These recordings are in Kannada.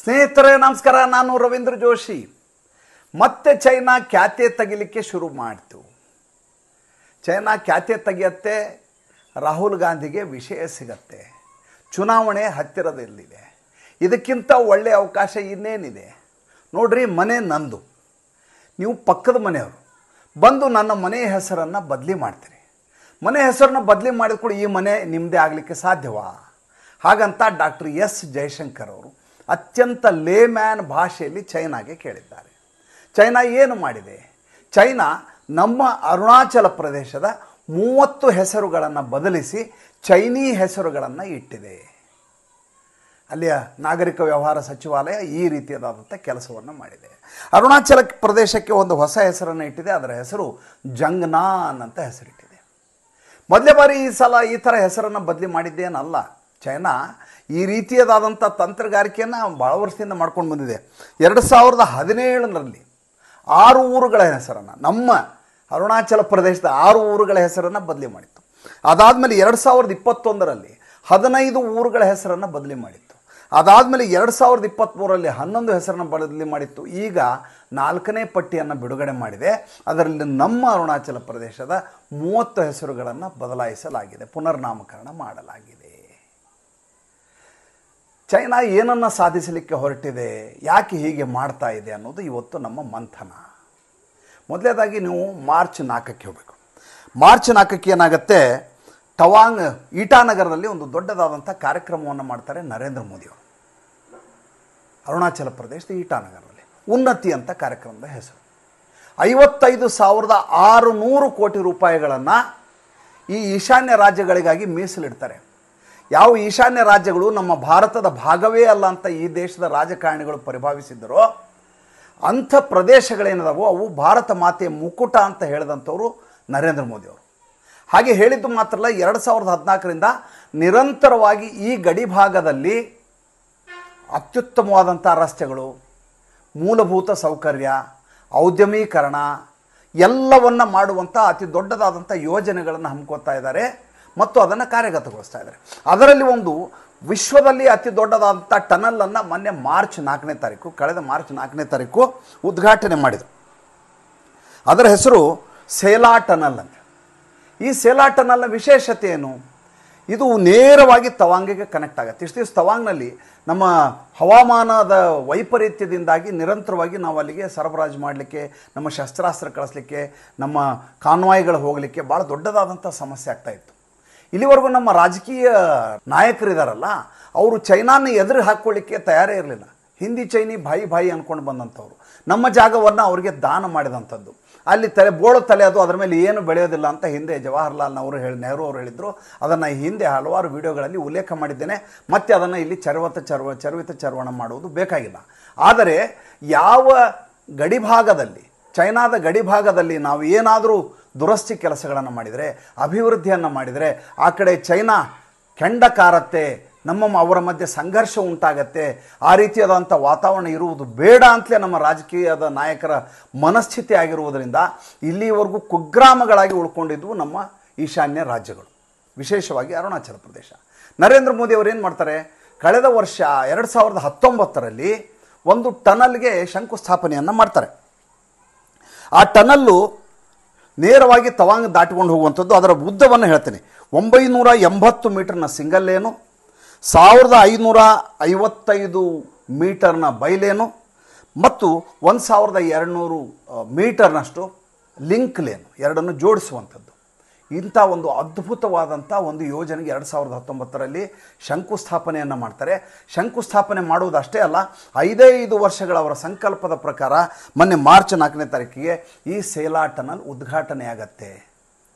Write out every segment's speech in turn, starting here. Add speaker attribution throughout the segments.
Speaker 1: ಸ್ನೇಹಿತರೆ ನಮಸ್ಕಾರ, ನಾನು ರವೀಂದ್ರ ಜೋಶಿ. ಮತ್ತೆ ಚೈನಾ ಖ್ಯಾತೆ ತೆಗಿಲಿಕ್ಕೆ ಶುರು ಮಾಡ್ತು. ಚೈನಾ ಖ್ಯಾತೆ ತೆಗಿಯತ್ತೆ, ರಾಹುಲ್ ಗಾಂಧಿಗೆ ವಿಷಯ ಸಿಗತ್ತೆ. ಚುನಾವಣೆ ಹತ್ತಿರದಲ್ಲಿದೆ. ಇದಕ್ಕಿಂತ ಒಳ್ಳೆಯ ಅವಕಾಶ ಇನ್ನೇನಿದೆ? ನೋಡ್ರಿ, ಮನೆ ನಂದು, ನೀವು ಪಕ್ಕದ ಮನೆಯವರು ಬಂದು ನನ್ನ ಮನೆಯ ಹೆಸರನ್ನು ಬದಲಿ ಮಾಡ್ತೀರಿ. ಮನೆ ಹೆಸರನ್ನು ಬದಲಿ ಮಾಡಿದ ಕೂಡ ಈ ಮನೆ ನಿಮ್ಮದೇ ಆಗಲಿಕ್ಕೆ ಸಾಧ್ಯವಾ? ಹಾಗಂತ ಡಾಕ್ಟರ್ ಎಸ್ ಜಯಶಂಕರ್ ಅವರು ಅತ್ಯಂತ ಲೇಮ್ಯಾನ್ ಭಾಷೆಯಲ್ಲಿ ಚೈನಾಗೆ ಕೇಳಿದ್ದಾರೆ. ಚೈನಾ ಏನು ಮಾಡಿದೆ? ಚೈನಾ ನಮ್ಮ ಅರುಣಾಚಲ ಪ್ರದೇಶದ 30 ಹೆಸರುಗಳನ್ನು ಬದಲಿಸಿ ಚೈನೀ ಹೆಸರುಗಳನ್ನು ಇಟ್ಟಿದೆ. ಅಲ್ಲಿಯ ನಾಗರಿಕ ವ್ಯವಹಾರ ಸಚಿವಾಲಯ ಈ ರೀತಿಯಾದಂಥ ಕೆಲಸವನ್ನು ಮಾಡಿದೆ. ಅರುಣಾಚಲ ಪ್ರದೇಶಕ್ಕೆ ಒಂದು ಹೊಸ ಹೆಸರನ್ನು ಇಟ್ಟಿದೆ. ಅದರ ಹೆಸರು ಜಂಗ್ನಾನ್ ಅಂತ ಹೆಸರಿಟ್ಟಿದೆ. ಮೊದಲೇ ಬಾರಿ ಈ ಸಲ ಈ ಥರ ಹೆಸರನ್ನು ಬದಲಿ ಮಾಡಿದ್ದೇನಲ್ಲ. ಚೈನಾ ಈ ರೀತಿಯಾದಂಥ ತಂತ್ರಗಾರಿಕೆಯನ್ನು ಭಾಳ ವರ್ಷದಿಂದ ಮಾಡ್ಕೊಂಡು ಬಂದಿದೆ. 2017ರಲ್ಲಿ 6 ಊರುಗಳ ಹೆಸರನ್ನು, ನಮ್ಮ ಅರುಣಾಚಲ ಪ್ರದೇಶದ 6 ಊರುಗಳ ಹೆಸರನ್ನು ಬದಲಿ ಮಾಡಿತ್ತು. ಅದಾದಮೇಲೆ 2021ರಲ್ಲಿ 15 ಊರುಗಳ ಹೆಸರನ್ನು ಬದಲಿ ಮಾಡಿತ್ತು. ಅದಾದಮೇಲೆ 2023ರಲ್ಲಿ 11 ಹೆಸರನ್ನು ಬದಲಿ ಮಾಡಿತ್ತು. ಈಗ 4ನೇ ಪಟ್ಟಿಯನ್ನು ಬಿಡುಗಡೆ ಮಾಡಿದೆ. ಅದರಲ್ಲಿ ನಮ್ಮ ಅರುಣಾಚಲ ಪ್ರದೇಶದ 30 ಹೆಸರುಗಳನ್ನು ಬದಲಾಯಿಸಲಾಗಿದೆ, ಪುನರ್ನಾಮಕರಣ ಮಾಡಲಾಗಿದೆ. ಚೈನಾ ಏನನ್ನು ಸಾಧಿಸಲಿಕ್ಕೆ ಹೊರಟಿದೆ, ಯಾಕೆ ಹೀಗೆ ಮಾಡ್ತಾ ಇದೆ ಅನ್ನೋದು ಇವತ್ತು ನಮ್ಮ ಮಂಥನ. ಮೊದಲನೇದಾಗಿ ನೀವು ಮಾರ್ಚ್ 4ಕ್ಕೆ ಹೋಗಬೇಕು. ಮಾರ್ಚ್ 4ಕ್ಕೆ ಏನಾಗುತ್ತೆ, ಟವಾಂಗ್ ಈಟಾನಗರದಲ್ಲಿ ಒಂದು ದೊಡ್ಡದಾದಂಥ ಕಾರ್ಯಕ್ರಮವನ್ನು ಮಾಡ್ತಾರೆ ನರೇಂದ್ರ ಮೋದಿಯವರು. ಅರುಣಾಚಲ ಪ್ರದೇಶದ ಈಟಾನಗರದಲ್ಲಿ ಉನ್ನತಿ ಅಂತ ಕಾರ್ಯಕ್ರಮದ ಹೆಸರು. 55,600 ಕೋಟಿ ರೂಪಾಯಿಗಳನ್ನು ಈ ಈಶಾನ್ಯ ರಾಜ್ಯಗಳಿಗಾಗಿ ಮೀಸಲಿಡ್ತಾರೆ. ಯಾವ ಈಶಾನ್ಯ ರಾಜ್ಯಗಳು ನಮ್ಮ ಭಾರತದ ಭಾಗವೇ ಅಲ್ಲ ಅಂತ ಈ ದೇಶದ ರಾಜಕಾರಣಿಗಳು ಪರಿಭಾವಿಸಿದ್ದರೋ ಅಂಥ ಪ್ರದೇಶಗಳೇನದವೋ ಅವು ಭಾರತ ಮಾತೆಯ ಮುಕುಟ ಅಂತ ಹೇಳಿದಂಥವರು ನರೇಂದ್ರ ಮೋದಿಯವರು. ಹಾಗೆ ಹೇಳಿದ್ದು ಮಾತ್ರ ಅಲ್ಲ, 2014ರಿಂದ ನಿರಂತರವಾಗಿ ಈ ಗಡಿ ಭಾಗದಲ್ಲಿ ಅತ್ಯುತ್ತಮವಾದಂಥ ರಸ್ತೆಗಳು, ಮೂಲಭೂತ ಸೌಕರ್ಯ, ಔದ್ಯಮೀಕರಣ ಎಲ್ಲವನ್ನ ಮಾಡುವಂಥ ಅತಿ ದೊಡ್ಡದಾದಂಥ ಯೋಜನೆಗಳನ್ನು ಹಮ್ಮಿಕೊಳ್ತಾ ಇದ್ದಾರೆ ಮತ್ತು ಅದನ್ನು ಕಾರ್ಯಗತಗೊಳಿಸ್ತಾ ಇದ್ದಾರೆ. ಅದರಲ್ಲಿ ಒಂದು ವಿಶ್ವದಲ್ಲಿ ಅತಿ ದೊಡ್ಡದಾದಂಥ ಟನಲನ್ನು ಮೊನ್ನೆ ಕಳೆದ ಮಾರ್ಚ್ 4ನೇ ತಾರೀಕು ಉದ್ಘಾಟನೆ ಮಾಡಿದರು. ಅದರ ಹೆಸರು ಸೇಲಾ ಟನಲ್ ಅಂತ. ಈ ಸೇಲಾ ಟನಲ್ನ ವಿಶೇಷತೆ ಏನು? ಇದು ನೇರವಾಗಿ ತವಾಂಗಿಗೆ ಕನೆಕ್ಟ್ ಆಗುತ್ತೆ. ಇಷ್ಟು ದಿವಸ ತವಾಂಗ್ನಲ್ಲಿ ನಮ್ಮ ಹವಾಮಾನದ ವೈಪರೀತ್ಯದಿಂದಾಗಿ ನಿರಂತರವಾಗಿ ನಾವು ಅಲ್ಲಿಗೆ ಸರಬರಾಜು ಮಾಡಲಿಕ್ಕೆ, ನಮ್ಮ ಶಸ್ತ್ರಾಸ್ತ್ರ ಕಳಿಸ್ಲಿಕ್ಕೆ, ನಮ್ಮ ಕಾನ್ವಾಯ್ಗಳು ಹೋಗಲಿಕ್ಕೆ ಭಾಳ ದೊಡ್ಡದಾದಂಥ ಸಮಸ್ಯೆ ಆಗ್ತಾಯಿತ್ತು. ಇಲ್ಲಿವರೆಗೂ ನಮ್ಮ ರಾಜಕೀಯ ನಾಯಕರಿದಾರಲ್ಲ, ಅವರು ಚೈನಾನ ಎದುರು ಹಾಕ್ಕೊಳ್ಳಿಕ್ಕೆ ತಯಾರೇ ಇರಲಿಲ್ಲ. ಹಿಂದಿ ಚೈನಿ ಭಾಯಿ ಅಂದ್ಕೊಂಡು ಬಂದಂಥವ್ರು ನಮ್ಮ ಜಾಗವನ್ನು ಅವರಿಗೆ ದಾನ ಮಾಡಿದಂಥದ್ದು. ಅಲ್ಲಿ ಬೋಳು ತಲೆ ಅದು, ಅದರ ಮೇಲೆ ಏನು ಬೆಳೆಯೋದಿಲ್ಲ ಅಂತ ಹಿಂದೆ ಜವಾಹರ್ಲಾಲ್ ನೆಹರು ಅವರು ಹೇಳಿದರು. ಅದನ್ನು ಹಿಂದೆ ಹಲವಾರು ವಿಡಿಯೋಗಳಲ್ಲಿ ಉಲ್ಲೇಖ ಮಾಡಿದ್ದೇನೆ. ಮತ್ತೆ ಅದನ್ನು ಇಲ್ಲಿ ಚರ್ವಿತ ಚರ್ವಣ ಮಾಡುವುದು ಬೇಕಾಗಿಲ್ಲ. ಆದರೆ ಯಾವ ಗಡಿಭಾಗದಲ್ಲಿ, ಚೈನಾದ ಗಡಿಭಾಗದಲ್ಲಿ ನಾವು ಏನಾದರೂ ದುರಸ್ತಿ ಕೆಲಸಗಳನ್ನು ಮಾಡಿದರೆ, ಅಭಿವೃದ್ಧಿಯನ್ನು ಮಾಡಿದರೆ ಆ ಕಡೆ ಚೈನಾ ಕೆಂಡ ಕಾರತ್ತೆ, ಅವರ ಮಧ್ಯೆ ಸಂಘರ್ಷ ಉಂಟಾಗತ್ತೆ. ಆ ರೀತಿಯಾದಂಥ ವಾತಾವರಣ ಇರುವುದು ಬೇಡ ಅಂತಲೇ ನಮ್ಮ ರಾಜಕೀಯದ ನಾಯಕರ ಮನಸ್ಥಿತಿ ಆಗಿರುವುದರಿಂದ ಇಲ್ಲಿವರೆಗೂ ಕುಗ್ರಾಮಗಳಾಗಿ ಉಳ್ಕೊಂಡಿದ್ವು ನಮ್ಮ ಈಶಾನ್ಯ ರಾಜ್ಯಗಳು, ವಿಶೇಷವಾಗಿ ಅರುಣಾಚಲ ಪ್ರದೇಶ. ನರೇಂದ್ರ ಮೋದಿ ಅವರು ಏನು ಮಾಡ್ತಾರೆ, ಕಳೆದ ವರ್ಷ 2019ರಲ್ಲಿ ಒಂದು ಟನಲ್ಗೆ ಶಂಕುಸ್ಥಾಪನೆಯನ್ನು ಮಾಡ್ತಾರೆ. ಆ ಟನಲ್ಲು ನೇರವಾಗಿ ತವಾಂಗ್ ದಾಟಿಕೊಂಡು ಹೋಗುವಂಥದ್ದು. ಅದರ ಉದ್ದವನ್ನು ಹೇಳ್ತೇನೆ, 980 ಮೀಟರ್ನ ಸಿಂಗಲ್ ಲೇನು, 1555 ಮೀಟರ್ನ ಬೈಲೇನು ಮತ್ತು 1200 ಮೀಟರ್ನಷ್ಟು ಲಿಂಕ್ ಲೇನು, ಎರಡನ್ನು ಜೋಡಿಸುವಂಥದ್ದು. ಇಂಥ ಒಂದು ಅದ್ಭುತವಾದಂಥ ಒಂದು ಯೋಜನೆಗೆ 2019ರಲ್ಲಿ ಶಂಕುಸ್ಥಾಪನೆಯನ್ನು ಮಾಡ್ತಾರೆ. ಶಂಕುಸ್ಥಾಪನೆ ಮಾಡುವುದಷ್ಟೇ ಅಲ್ಲ, 5 ವರ್ಷಗಳ ಅವರ ಸಂಕಲ್ಪದ ಪ್ರಕಾರ ಮೊನ್ನೆ ಮಾರ್ಚ್ 4ನೇ ತಾರೀಕಿಗೆ ಈ ಸೇಲಾ ಟನಲ್ ಉದ್ಘಾಟನೆಯಾಗತ್ತೆ.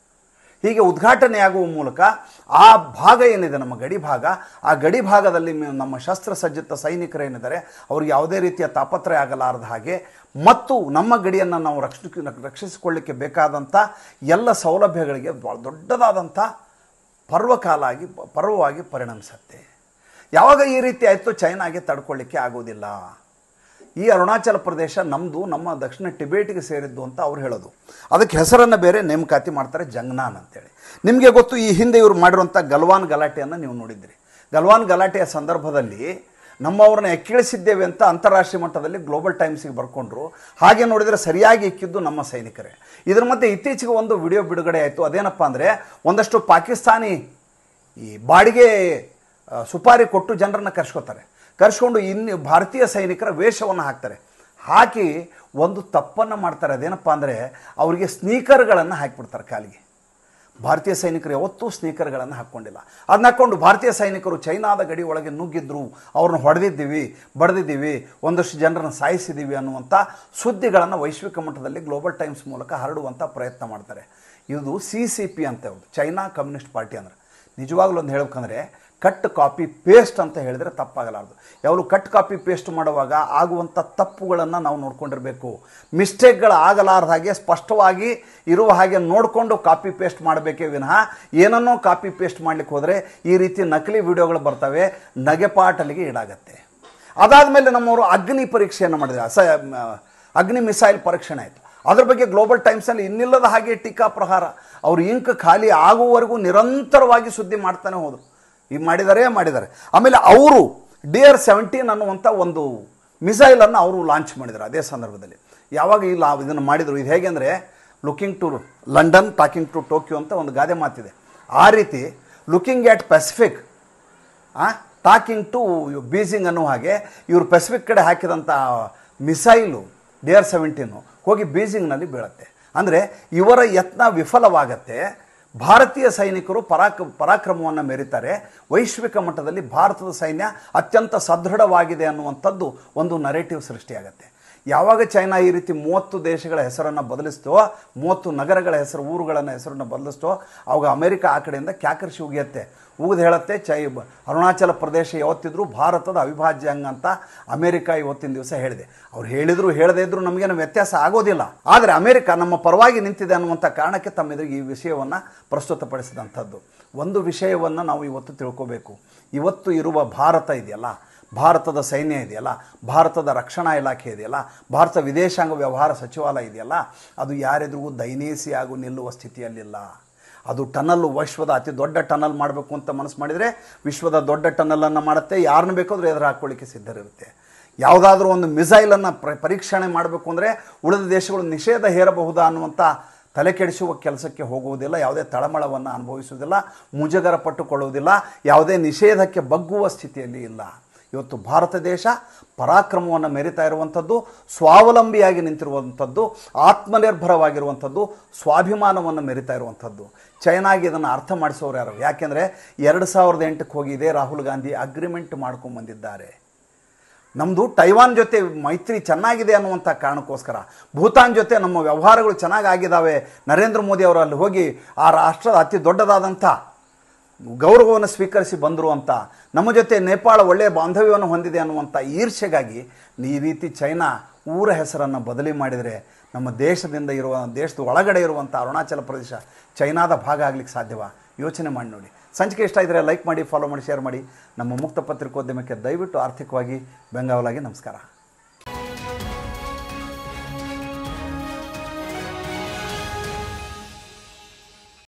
Speaker 1: ಹೀಗೆ ಉದ್ಘಾಟನೆಯಾಗುವ ಮೂಲಕ ಆ ಭಾಗ ಏನಿದೆ, ನಮ್ಮ ಗಡಿ ಭಾಗ, ಆ ಗಡಿ ಭಾಗದಲ್ಲಿ ನಮ್ಮ ಶಸ್ತ್ರಸಜ್ಜಿತ ಸೈನಿಕರೇನಿದ್ದಾರೆ ಅವ್ರಿಗೆ ಯಾವುದೇ ರೀತಿಯ ತಾಪತ್ರಯ ಆಗಲಾರದ ಹಾಗೆ ಮತ್ತು ನಮ್ಮ ಗಡಿಯನ್ನು ನಾವು ರಕ್ಷಿಸಿಕೊಳ್ಳಲಿಕ್ಕೆ ಬೇಕಾದಂಥ ಎಲ್ಲ ಸೌಲಭ್ಯಗಳಿಗೆ ಭಾಳ ದೊಡ್ಡದಾದಂಥ ಪರ್ವವಾಗಿ ಪರಿಣಮಿಸುತ್ತೆ. ಯಾವಾಗ ಈ ರೀತಿ ಆಯಿತು, ಚೈನಾಗೆ ತಡ್ಕೊಳ್ಳಿಕ್ಕೆ ಆಗೋದಿಲ್ಲ. ಈ ಅರುಣಾಚಲ ಪ್ರದೇಶ ನಮ್ಮದು, ನಮ್ಮ ದಕ್ಷಿಣ ಟಿಬೇಟ್ಗೆ ಸೇರಿದ್ದು ಅಂತ ಅವ್ರು ಹೇಳೋದು. ಅದಕ್ಕೆ ಹೆಸರನ್ನು ಬೇರೆ ನೇಮಕಾತಿ ಮಾಡ್ತಾರೆ, ಜಂಗ್ನಾನ್ ಅಂತೇಳಿ. ನಿಮಗೆ ಗೊತ್ತು, ಈ ಹಿಂದೆ ಇವರು ಮಾಡಿರುವಂಥ ಗಲ್ವಾನ್ ಗಲಾಟೆಯನ್ನು ನೀವು ನೋಡಿದ್ರಿ. ಗಲ್ವಾನ್ ಗಲಾಟೆಯ ಸಂದರ್ಭದಲ್ಲಿ ನಮ್ಮವ್ರನ್ನ ಎಕ್ಕಿಳಿಸಿದ್ದೇವೆ ಅಂತ ಅಂತಾರಾಷ್ಟ್ರೀಯ ಮಟ್ಟದಲ್ಲಿ ಗ್ಲೋಬಲ್ ಟೈಮ್ಸಿಗೆ ಬರ್ಕೊಂಡ್ರು. ಹಾಗೆ ನೋಡಿದರೆ ಸರಿಯಾಗಿ ಇಕ್ಕಿದ್ದು ನಮ್ಮ ಸೈನಿಕರೇ. ಇದರ ಮಧ್ಯೆ ಇತ್ತೀಚೆಗೆ ಒಂದು ವಿಡಿಯೋ ಬಿಡುಗಡೆ ಆಯಿತು. ಅದೇನಪ್ಪ ಅಂದರೆ, ಒಂದಷ್ಟು ಪಾಕಿಸ್ತಾನಿ ಈ ಬಾಡಿಗೆ ಸುಪಾರಿ ಕೊಟ್ಟು ಜನರನ್ನು ಕರ್ಸ್ಕೊಂಡು ಭಾರತೀಯ ಸೈನಿಕರ ವೇಷವನ್ನು ಹಾಕಿ ಒಂದು ತಪ್ಪನ್ನು ಮಾಡ್ತಾರೆ. ಅದೇನಪ್ಪ ಅಂದರೆ, ಅವರಿಗೆ ಸ್ನೀಕರ್ಗಳನ್ನು ಹಾಕಿಬಿಡ್ತಾರೆ ಕಾಲಿಗೆ. ಭಾರತೀಯ ಸೈನಿಕರು ಯಾವತ್ತೂ ಸ್ನೀಕರ್ಗಳನ್ನು ಹಾಕ್ಕೊಂಡಿಲ್ಲ. ಅದನ್ನ ಹಾಕ್ಕೊಂಡು ಭಾರತೀಯ ಸೈನಿಕರು ಚೈನಾದ ಗಡಿ ಒಳಗೆ ನುಗ್ಗಿದ್ರು, ಅವ್ರನ್ನ ಹೊಡೆದಿದ್ದೀವಿ, ಬಡ್ದಿದ್ದೀವಿ, ಒಂದಷ್ಟು ಜನರನ್ನು ಸಾಯಿಸಿದ್ದೀವಿ ಅನ್ನುವಂಥ ಸುದ್ದಿಗಳನ್ನು ವೈಶ್ವಿಕ ಮಟ್ಟದಲ್ಲಿ ಗ್ಲೋಬಲ್ ಟೈಮ್ಸ್ ಮೂಲಕ ಹರಡುವಂಥ ಪ್ರಯತ್ನ ಮಾಡ್ತಾರೆ. ಇದು CCP ಅಂತ ಹೇಳೋದು, ಚೈನಾ ಕಮ್ಯುನಿಸ್ಟ್ ಪಾರ್ಟಿ. ಅಂದರೆ ನಿಜವಾಗ್ಲೂ ಒಂದು ಹೇಳ್ಬೇಕಂದ್ರೆ ಕಟ್ ಕಾಪಿ ಪೇಸ್ಟ್ ಅಂತ ಹೇಳಿದರೆ ತಪ್ಪಾಗಲಾರದು. ಯಾವಾಗಲೂ ಕಟ್ ಕಾಪಿ ಪೇಸ್ಟ್ ಮಾಡುವಾಗ ಆಗುವಂಥ ತಪ್ಪುಗಳನ್ನು ನಾವು ನೋಡ್ಕೊಂಡಿರಬೇಕು. ಮಿಸ್ಟೇಕ್ಗಳು ಆಗಲಾರ್ದ ಹಾಗೆ ಸ್ಪಷ್ಟವಾಗಿ ಇರುವ ಹಾಗೆ ನೋಡಿಕೊಂಡು ಕಾಪಿ ಪೇಸ್ಟ್ ಮಾಡಬೇಕೇ ವಿನಃ ಏನನ್ನೋ ಕಾಪಿ ಪೇಸ್ಟ್ ಮಾಡಲಿಕ್ಕೆ ಹೋದರೆ ಈ ರೀತಿ ನಕಲಿ ವಿಡಿಯೋಗಳು ಬರ್ತವೆ, ನಗೆಪಾಟಲಿಗೆ ಈಡಾಗತ್ತೆ. ಅದಾದಮೇಲೆ ನಮ್ಮವರು ಅಗ್ನಿ ಪರೀಕ್ಷೆಯನ್ನು ಮಾಡಿದ್ದಾರೆ, ಅಗ್ನಿ ಮಿಸೈಲ್ ಪರೀಕ್ಷಣೆ ಆಯಿತು. ಅದ್ರ ಬಗ್ಗೆ ಗ್ಲೋಬಲ್ ಟೈಮ್ಸಲ್ಲಿ ಇನ್ನಿಲ್ಲದ ಹಾಗೆ ಟೀಕಾ ಪ್ರಹಾರ. ಅವರು ಇಂಕ್ ಖಾಲಿ ಆಗುವವರೆಗೂ ನಿರಂತರವಾಗಿ ಸುದ್ದಿ ಮಾಡ್ತಾನೆ ಹೋದರು. ಈಗ ಮಾಡಿದ್ದಾರೆ. ಆಮೇಲೆ ಅವರು DR-17 ಅನ್ನುವಂಥ ಒಂದು ಮಿಸೈಲನ್ನು ಅವರು ಲಾಂಚ್ ಮಾಡಿದ್ದಾರೆ ಅದೇ ಸಂದರ್ಭದಲ್ಲಿ. ಯಾವಾಗ ಇದನ್ನು ಮಾಡಿದರು, ಇದು ಹೇಗೆ ಅಂದರೆ, looking to London talking to Tokyo ಅಂತ ಒಂದು ಗಾದೆ ಮಾತಿದೆ. ಆ ರೀತಿ looking at Pacific talking to Beijing ಅನ್ನೋ ಹಾಗೆ ಇವರು ಪೆಸಿಫಿಕ್ ಕಡೆ ಹಾಕಿದಂಥ ಮಿಸೈಲು DR-17 ಹೋಗಿ ಬೀಜಿಂಗ್ನಲ್ಲಿ ಬೀಳುತ್ತೆ. ಅಂದರೆ ಇವರ ಯತ್ನ ವಿಫಲವಾಗತ್ತೆ. ಭಾರತೀಯ ಸೈನಿಕರು ಪರಾಕ್ರಮವನ್ನು ಮೆರೀತಾರೆ. ವೈಶ್ವಿಕ ಮಟ್ಟದಲ್ಲಿ ಭಾರತದ ಸೈನ್ಯ ಅತ್ಯಂತ ಸದೃಢವಾಗಿದೆ ಅನ್ನುವಂಥದ್ದು ಒಂದು ನರೇಟಿವ್ ಸೃಷ್ಟಿಯಾಗತ್ತೆ. ಯಾವಾಗ ಚೈನಾ ಈ ರೀತಿ 30 ದೇಶಗಳ ಹೆಸರನ್ನು ಬದಲಿಸ್ತೋ, 30 ನಗರಗಳ ಹೆಸರು, ಊರುಗಳನ್ನು ಹೆಸರನ್ನು ಬದಲಿಸ್ತೋ, ಅವಾಗ ಅಮೆರಿಕ ಆ ಕಡೆಯಿಂದ ಕ್ಯಾಕರ್ಸಿ ಉಗಿಯತ್ತೆ, ಉಗಿದು ಹೇಳುತ್ತೆ, ಅರುಣಾಚಲ ಪ್ರದೇಶ ಯಾವತ್ತಿದ್ರು ಭಾರತದ ಅವಿಭಾಜ್ಯ ಅಂಗ ಅಂತ ಅಮೆರಿಕ ಇವತ್ತಿನ ದಿವಸ ಹೇಳಿದೆ. ಅವ್ರು ಹೇಳಿದ್ರು ಹೇಳದೇ ಇದ್ರು ನಮಗೇನು ವ್ಯತ್ಯಾಸ ಆಗೋದಿಲ್ಲ. ಆದರೆ ಅಮೆರಿಕ ನಮ್ಮ ಪರವಾಗಿ ನಿಂತಿದೆ ಅನ್ನುವಂಥ ಕಾರಣಕ್ಕೆ ತಮ್ಮೆದುರಿಗೆ ಈ ವಿಷಯವನ್ನು ಪ್ರಸ್ತುತಪಡಿಸಿದಂಥದ್ದು. ಒಂದು ವಿಷಯವನ್ನು ನಾವು ಇವತ್ತು ತಿಳ್ಕೋಬೇಕು. ಇವತ್ತು ಇರುವ ಭಾರತ ಇದೆಯಲ್ಲ, ಭಾರತದ ಸೈನ್ಯ ಇದೆಯಲ್ಲ, ಭಾರತದ ರಕ್ಷಣಾ ಇಲಾಖೆ ಇದೆಯಲ್ಲ, ಭಾರತ ವಿದೇಶಾಂಗ ವ್ಯವಹಾರ ಸಚಿವಾಲಯ ಇದೆಯಲ್ಲ, ಅದು ಯಾರೆದುರಿಗೂ ದೈನೇಸಿಯಾಗೂ ನಿಲ್ಲುವ ಸ್ಥಿತಿಯಲ್ಲಿಲ್ಲ. ಅದು ಟನಲ್ಲು, ವಿಶ್ವದ ಅತಿ ದೊಡ್ಡ ಟನಲ್ ಮಾಡಬೇಕು ಅಂತ ಮನಸ್ಸು ಮಾಡಿದರೆ ವಿಶ್ವದ ದೊಡ್ಡ ಟನಲನ್ನು ಮಾಡುತ್ತೆ. ಯಾರನ್ನ ಬೇಕಾದರೂ ಎದುರು ಹಾಕ್ಕೊಳ್ಳಿಕ್ಕೆ ಸಿದ್ಧರಿರುತ್ತೆ. ಯಾವುದಾದ್ರೂ ಒಂದು ಮಿಸೈಲನ್ನು ಪರೀಕ್ಷಣೆ ಮಾಡಬೇಕು ಅಂದರೆ ಉಳಿದ ದೇಶಗಳು ನಿಷೇಧ ಹೇರಬಹುದಾ ಅನ್ನುವಂಥ ತಲೆ ಕೆಡಿಸುವ ಕೆಲಸಕ್ಕೆ ಹೋಗುವುದಿಲ್ಲ, ಯಾವುದೇ ತಳಮಳವನ್ನು ಅನುಭವಿಸುವುದಿಲ್ಲ, ಮುಜುಗರ ಪಟ್ಟುಕೊಳ್ಳುವುದಿಲ್ಲ, ಯಾವುದೇ ನಿಷೇಧಕ್ಕೆ ಬಗ್ಗುವ ಸ್ಥಿತಿಯಲ್ಲಿ ಇಲ್ಲ. ಇವತ್ತು ಭಾರತ ದೇಶ ಪರಾಕ್ರಮವನ್ನು ಮೆರಿತಾ ಇರುವಂಥದ್ದು, ಸ್ವಾವಲಂಬಿಯಾಗಿ ನಿಂತಿರುವಂಥದ್ದು, ಆತ್ಮನಿರ್ಭರವಾಗಿರುವಂಥದ್ದು, ಸ್ವಾಭಿಮಾನವನ್ನು ಮೆರಿತಾ ಇರುವಂಥದ್ದು. ಚೈನಾಗೆ ಇದನ್ನು ಅರ್ಥ ಮಾಡಿಸೋರು ಯಾರು? ಯಾಕೆಂದರೆ 2008ಕ್ಕೆ ಹೋಗಿ ಇದೇ ರಾಹುಲ್ ಗಾಂಧಿ ಅಗ್ರಿಮೆಂಟ್ ಮಾಡ್ಕೊಂಬಂದಿದ್ದಾರೆ. ನಮ್ಮದು ಟೈವಾನ್ ಜೊತೆ ಮೈತ್ರಿ ಚೆನ್ನಾಗಿದೆ ಅನ್ನುವಂಥ ಕಾರಣಕ್ಕೋಸ್ಕರ, ಭೂತಾನ್ ಜೊತೆ ನಮ್ಮ ವ್ಯವಹಾರಗಳು ಚೆನ್ನಾಗಿದ್ದಾವೆ, ನರೇಂದ್ರ ಮೋದಿ ಅವರು ಅಲ್ಲಿ ಹೋಗಿ ಆ ರಾಷ್ಟ್ರದ ಅತಿ ದೊಡ್ಡದಾದಂಥ ಗೌರವವನ್ನು ಸ್ವೀಕರಿಸಿ ಬಂದರು ಅಂತ, ನಮ್ಮ ಜೊತೆ ನೇಪಾಳ ಒಳ್ಳೆಯ ಬಾಂಧವ್ಯವನ್ನು ಹೊಂದಿದೆ ಅನ್ನುವಂಥ ಈರ್ಷೆಗಾಗಿ ಈ ರೀತಿ ಚೈನಾ ಊರ ಹೆಸರನ್ನು ಬದಲಿ ಮಾಡಿದರೆ ನಮ್ಮ ದೇಶದ ಒಳಗಡೆ ಇರುವಂಥ ಅರುಣಾಚಲ ಪ್ರದೇಶ ಚೈನಾದ ಭಾಗ ಆಗಲಿಕ್ಕೆ ಸಾಧ್ಯವಾ? ಯೋಚನೆ ಮಾಡಿ ನೋಡಿ. ಸಂಚಿಕೆ ಇಷ್ಟ ಇದ್ದರೆ ಲೈಕ್ ಮಾಡಿ, ಫಾಲೋ ಮಾಡಿ, ಶೇರ್ ಮಾಡಿ. ನಮ್ಮ ಮುಕ್ತ ಪತ್ರಿಕೋದ್ಯಮಕ್ಕೆ ದಯವಿಟ್ಟು ಆರ್ಥಿಕವಾಗಿ ಬೆಂಗಾವಲಾಗಿ. ನಮಸ್ಕಾರ.